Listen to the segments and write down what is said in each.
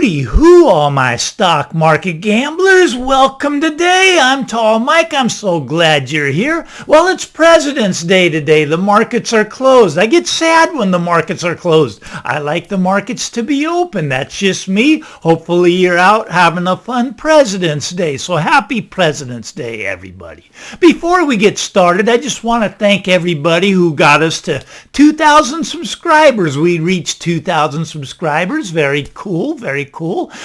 Hooty hoo, all my stock market gamblers. Welcome today. I'm Tall Mike. I'm so glad you're here. Well, it's President's Day today. The markets are closed. I get sad when the markets are closed. I like the markets to be open. That's just me. Hopefully you're out having a fun President's Day. So happy President's Day, everybody. Before we get started, I just want to thank everybody who got us to 2,000 subscribers. We reached 2,000 subscribers. Very cool. Very cool.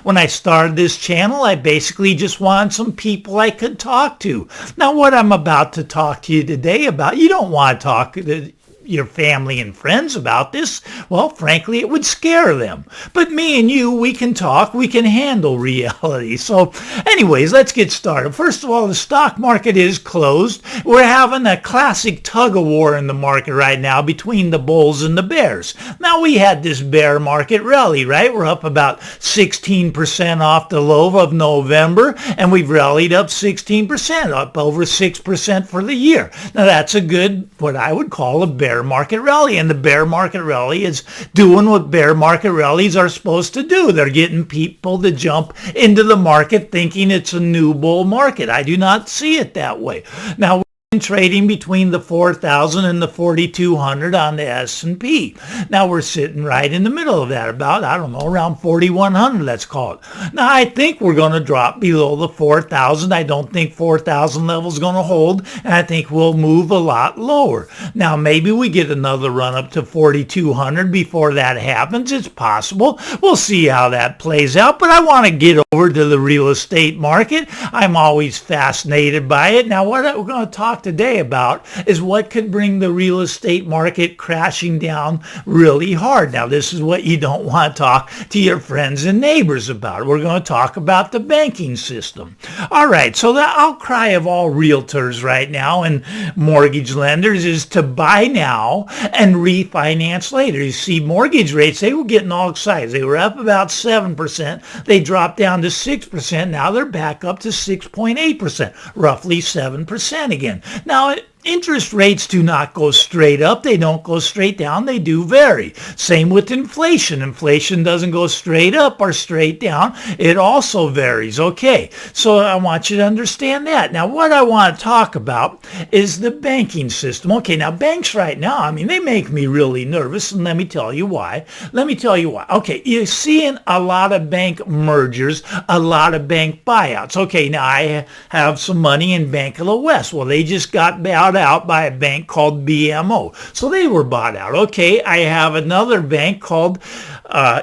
When I started this channel, I basically just wanted some people I could talk to. Now, what I'm about to talk to you today about, you don't want to talk to your family and friends about this. Well, frankly, it would scare them. But me and you, we can talk. We can handle reality. So anyways, let's get started. First of all, the stock market is closed. We're having a classic tug of war in the market right now between the bulls and the bears. Now, we had this bear market rally, right? We're up about 16% off the low of November, and we've rallied up 16%, up over 6% for the year. Now, that's a good, what I would call a bear market rally, and the bear market rally is doing what bear market rallies are supposed to do. They're getting people to jump into the market thinking it's a new bull market. I do not see it that way. Now, trading between the 4,000 and the 4,200 on the S&P. Now we're sitting right in the middle of that, about, I don't know, around 4,100, let's call it. Now I think we're going to drop below the 4,000. I don't think 4,000 level is going to hold, and I think we'll move a lot lower. Now maybe we get another run up to 4,200 before that happens. It's possible. We'll see how that plays out, but I want to get over to the real estate market. I'm always fascinated by it. Now what we're going to talk today about is what could bring the real estate market crashing down really hard. Now, this is what you don't want to talk to your friends and neighbors about. We're going to talk about the banking system. All right, so the outcry of all realtors right now and mortgage lenders is to buy now and refinance later. You see, mortgage rates, they were getting all excited. They were up about 7%. They dropped down to 6%. Now they're back up to 6.8%, roughly 7% again. Now, interest rates do not go straight up. They don't go straight down. They do vary. Same with inflation. Inflation doesn't go straight up or straight down. It also varies. Okay, so I want you to understand that. Now, what I want to talk about is the banking system. Okay, now banks right now, I mean, they make me really nervous, and let me tell you why. Okay, you're seeing a lot of bank mergers, a lot of bank buyouts. Okay, now I have some money in Bank of the West. Well, they just got bought out by a bank called BMO. So they were bought out. Okay, I have another bank called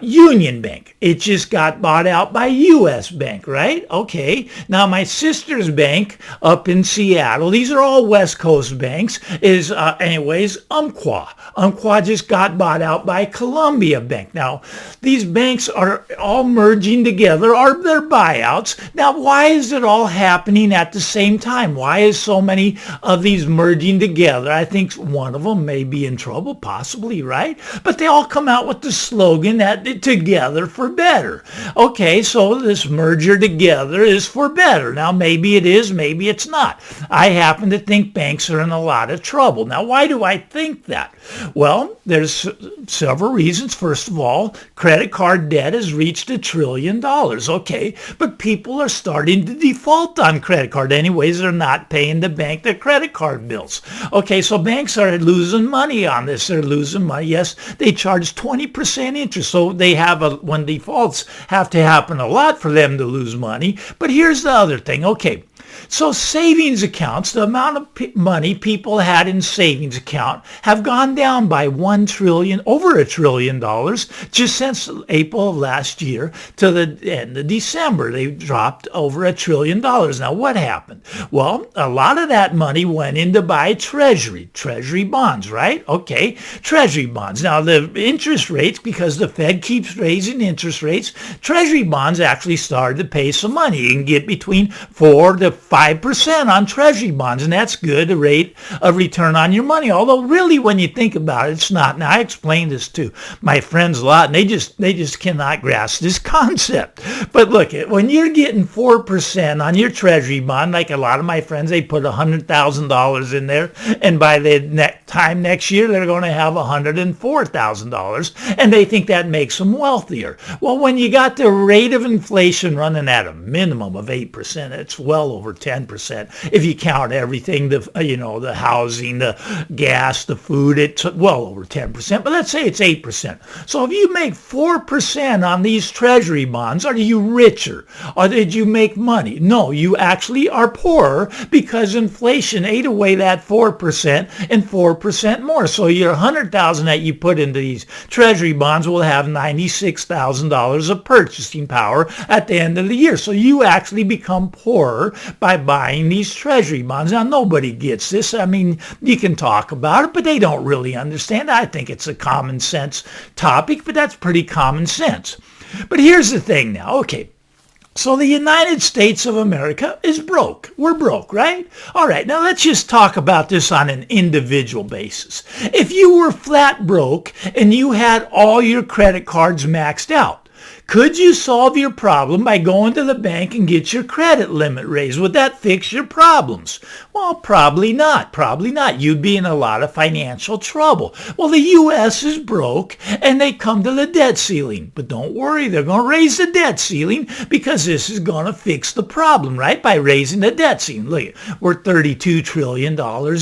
Union Bank. It just got bought out by US Bank, right? Okay, now my sister's bank up in Seattle, these are all West Coast banks, is anyways Umpqua. Umpqua just got bought out by Columbia Bank. Now, these banks are all merging together, are their buyouts. Now, why is it all happening at the same time? Why is so many of these merging together? I think one of them may be in trouble, possibly, right? But they all come out with the slogan that together for better. Okay, so this merger together is for better. Now, maybe it is, maybe it's not. I happen to think banks are in a lot of trouble. Now, why do I think that? Well, there's several reasons. First of all, credit card debt has reached $1 trillion. Okay, but people are starting to default on credit card. Anyways, they're not paying the bank their credit card bills. Okay, so banks are losing money on this. They're losing money. Yes, they charge 20% interest. So they have when defaults have to happen a lot for them to lose money. But here's the other thing. Okay, so savings accounts, the amount of money people had in savings account have gone down by over $1 trillion just since April of last year to the end of December. They dropped over $1 trillion. Now, what happened? Well, a lot of that money went in to buy treasury bonds, right? Okay, treasury bonds. Now, the interest rates, because the Fed keeps raising interest rates, treasury bonds actually started to pay some money. You can get between 4 to 5% on treasury bonds, and that's good, a rate of return on your money. Although really, when you think about it, it's not. Now, I explained this to my friends a lot, and they just cannot grasp this concept. But look, when you're getting 4% on your treasury bond, like a lot of my friends, they put $100,000 in there, and by the next year, they're going to have $104,000, and they think that makes them wealthier. Well, when you got the rate of inflation running at a minimum of 8%, it's well over 10%. If you count everything, the housing, the gas, the food, it's well over 10%, but let's say it's 8%. So if you make 4% on these treasury bonds, are you richer? Or did you make money? No, you actually are poorer because inflation ate away that 4% and 4% more. So your $100,000 that you put into these treasury bonds will have $96,000 of purchasing power at the end of the year. So you actually become poorer by buying these treasury bonds. Now, nobody gets this. I mean, you can talk about it, but they don't really understand. I think it's a common sense topic, but that's pretty common sense. But here's the thing now. Okay. So the United States of America is broke. We're broke, right? All right, now let's just talk about this on an individual basis. If you were flat broke and you had all your credit cards maxed out, could you solve your problem by going to the bank and get your credit limit raised? Would that fix your problems? Well, probably not. Probably not. You'd be in a lot of financial trouble. Well, the U.S. is broke and they come to the debt ceiling. But don't worry, they're going to raise the debt ceiling because this is going to fix the problem, right? By raising the debt ceiling. Look, we're $32 trillion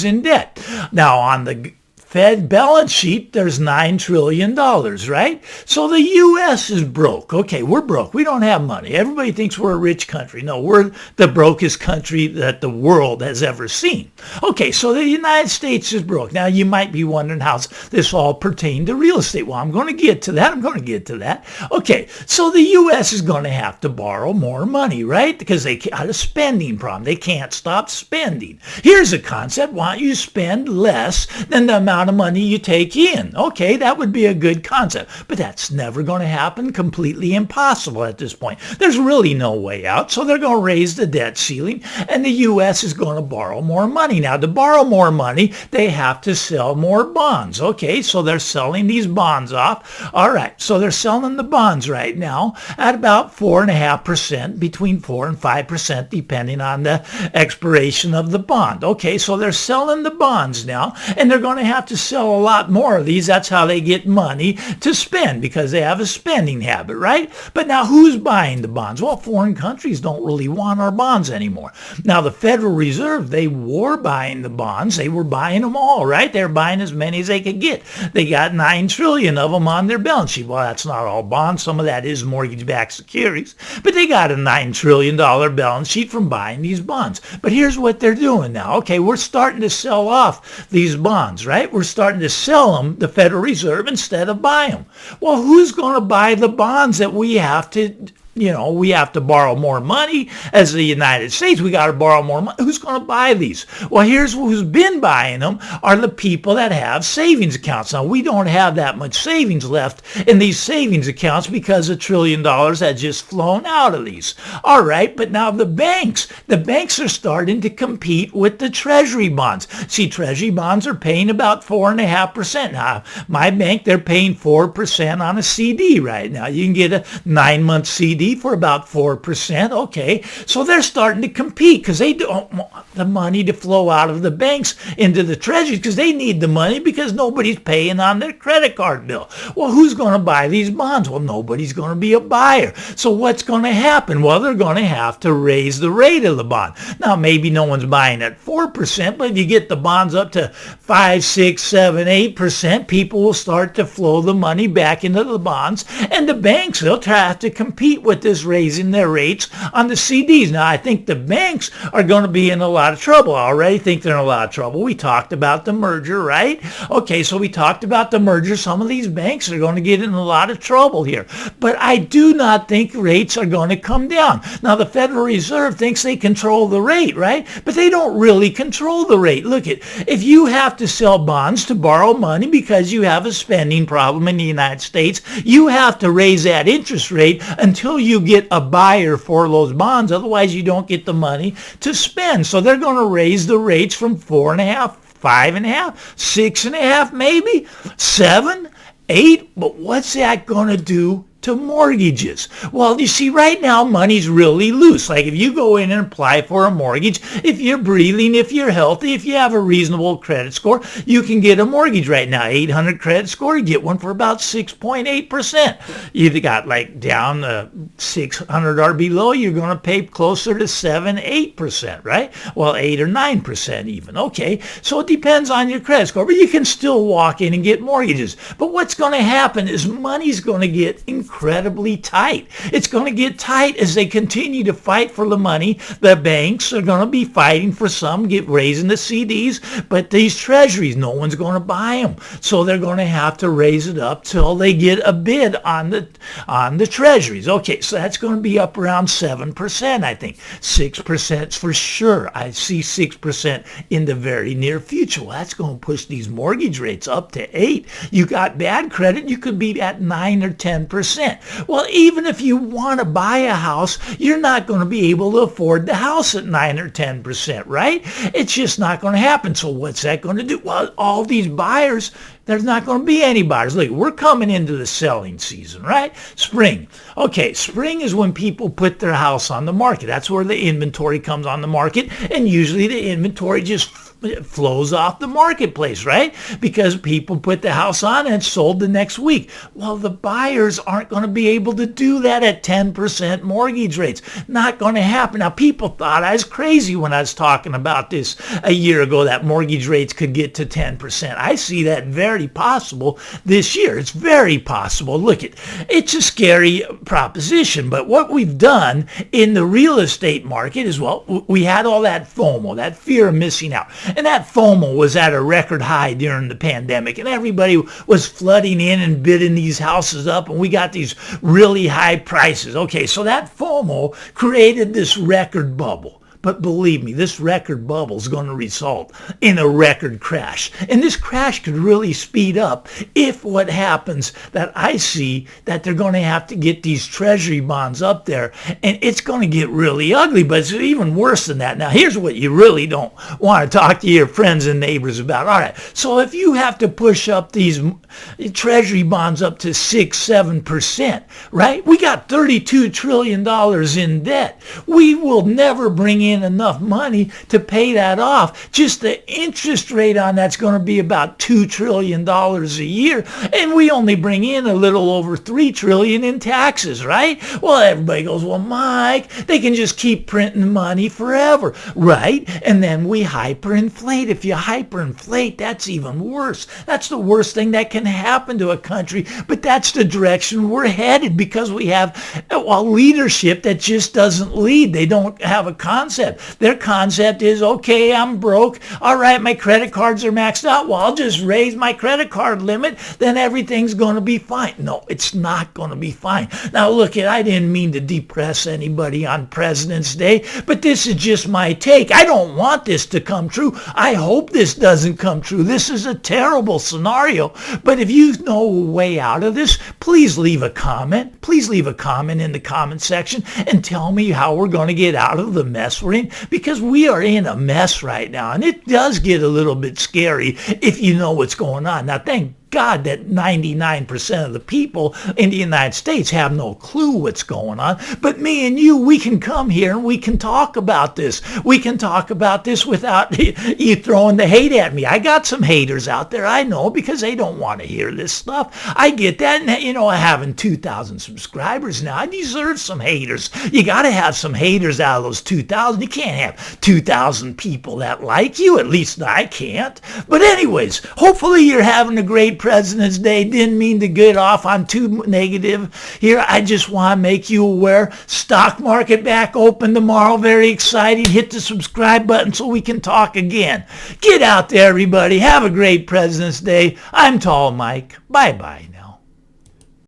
in debt. Now, on the Fed balance sheet, there's $9 trillion, right? So the U.S. is broke. Okay, we're broke. We don't have money. Everybody thinks we're a rich country. No, we're the brokest country that the world has ever seen. Okay, so the United States is broke. Now, you might be wondering how this all pertains to real estate. Well, I'm going to get to that. Okay, so the U.S. is going to have to borrow more money, right? Because they got a spending problem. They can't stop spending. Here's a concept. Why don't you spend less than the amount of money you take in? Okay, that would be a good concept, but that's never going to happen. Completely impossible at this point. There's really no way out, so they're going to raise the debt ceiling, and the U.S. is going to borrow more money. Now, to borrow more money, they have to sell more bonds. Okay, so they're selling these bonds off. All right, so they're selling the bonds right now at about 4.5%, between 4 and 5%, depending on the expiration of the bond. Okay, so they're selling the bonds now, and they're going to have to sell a lot more of these. That's how they get money to spend, because they have a spending habit, right? But now who's buying the bonds? Well, foreign countries don't really want our bonds anymore. Now, the Federal Reserve, they were buying the bonds. They were buying them all, right? They're buying as many as they could get. They got $9 trillion of them on their balance sheet. Well, that's not all bonds. Some of that is mortgage-backed securities, but they got a $9 trillion balance sheet from buying these bonds. But here's what they're doing now. Okay, we're starting to sell off these bonds, right? We're starting to sell them, the Federal Reserve, instead of buy them. Well, who's going to buy the bonds that we have to borrow more money as the United States? We got to borrow more money. Who's going to buy these? Well, here's who's been buying them are the people that have savings accounts. Now, we don't have that much savings left in these savings accounts because $1 trillion had just flown out of these. All right, but now the banks are starting to compete with the treasury bonds. See, treasury bonds are paying about 4.5%. Now, my bank, they're paying 4% on a CD right now. You can get a 9-month CD for about 4%. Okay, so they're starting to compete because they don't want the money to flow out of the banks into the treasuries because they need the money because nobody's paying on their credit card bill. Well, who's going to buy these bonds? Well, nobody's going to be a buyer. So what's going to happen? Well, they're going to have to raise the rate of the bond. Now, maybe no one's buying at 4%, but if you get the bonds up to 5, 6, 7, 8%, people will start to flow the money back into the bonds, and the banks, they'll have to compete with this raising their rates on the CDs. Now, I think the banks are going to be in a lot of trouble. I already think they're in a lot of trouble. We talked about the merger, right? Okay, so we talked about the merger. Some of these banks are going to get in a lot of trouble here. But I do not think rates are going to come down. Now, the Federal Reserve thinks they control the rate, right? But they don't really control the rate. Look, if you have to sell bonds to borrow money because you have a spending problem in the United States, you have to raise that interest rate until you get a buyer for those bonds. Otherwise, you don't get the money to spend. So they're going to raise the rates from 4.5%, 5.5%, 6.5%, maybe 7%, 8%. But what's that going to do to mortgages? Well, you see, right now, money's really loose. Like if you go in and apply for a mortgage, if you're breathing, if you're healthy, if you have a reasonable credit score, you can get a mortgage right now. 800 credit score, you get one for about 6.8%. You got like down 600 or below, you're going to pay closer to 7, 8%, right? Well, 8 or 9% even. Okay, so it depends on your credit score, but you can still walk in and get mortgages. But what's going to happen is money's going to get incredibly tight. It's going to get tight as they continue to fight for the money. The banks are going to be fighting for some, raising the CDs, but these treasuries, no one's going to buy them. So they're going to have to raise it up till they get a bid on the treasuries. Okay, so that's going to be up around 7%, I think. 6% for sure. I see 6% in the very near future. Well, that's going to push these mortgage rates up to 8%. You got bad credit, you could be at 9 or 10%. Well, even if you want to buy a house, you're not going to be able to afford the house at 9 or 10%, right? It's just not going to happen. So what's that going to do? Well, all these buyers, there's not going to be any buyers. Look, we're coming into the selling season, right? Spring. Okay, spring is when people put their house on the market. That's where the inventory comes on the market, and usually the inventory just flows off the marketplace, right? Because people put the house on and it's sold the next week. Well, the buyers aren't going to be able to do that at 10% mortgage rates. Not going to happen. Now, people thought I was crazy when I was talking about this a year ago, that mortgage rates could get to 10%. I see that very possible this year. It's very possible. Look, it's a scary proposition, but what we've done in the real estate market is, well, we had all that FOMO, that fear of missing out. And that FOMO was at a record high during the pandemic, and everybody was flooding in and bidding these houses up, and we got these really high prices. Okay, so that FOMO created this record bubble. But believe me, this record bubble is going to result in a record crash. And this crash could really speed up if what happens that I see that they're going to have to get these treasury bonds up there. And it's going to get really ugly, but it's even worse than that. Now, here's what you really don't want to talk to your friends and neighbors about. All right, so if you have to push up these treasury bonds up to 6-7%, right? We got $32 trillion in debt. We will never bring in enough money to pay that off. Just the interest rate on that's going to be about $2 trillion a year, and we only bring in a little over $3 trillion in taxes, right? Well, everybody goes, well, Mike, they can just keep printing money forever, right? And then we hyperinflate. If you hyperinflate, that's even worse. That's the worst thing that can happen to a country, but that's the direction we're headed because we have leadership that just doesn't lead. They don't have a concept. Their concept is, okay, I'm broke. All right, my credit cards are maxed out. Well, I'll just raise my credit card limit. Then everything's going to be fine. No, it's not going to be fine. Now, look, I didn't mean to depress anybody on President's Day, but this is just my take. I don't want this to come true. I hope this doesn't come true. This is a terrible scenario. But if you know a way out of this, please leave a comment. Please leave a comment in the comment section and tell me how we're going to get out of the mess we're in, because we are in a mess right now, and it does get a little bit scary if you know what's going on. Now, thank God that 99% of the people in the United States have no clue what's going on. But me and you, we can come here and we can talk about this. We can talk about this without you throwing the hate at me. I got some haters out there, I know, because they don't want to hear this stuff. I get that. And, having 2,000 subscribers now, I deserve some haters. You got to have some haters out of those 2,000. You can't have 2,000 people that like you. At least I can't. But anyways, hopefully you're having a great President's Day. Didn't mean to get off on too negative here. I just want to make you aware. Stock market back open tomorrow. Very exciting. Hit the subscribe button so we can talk again. Get out there, everybody. Have a great President's Day. I'm Tall Mike. Bye-bye.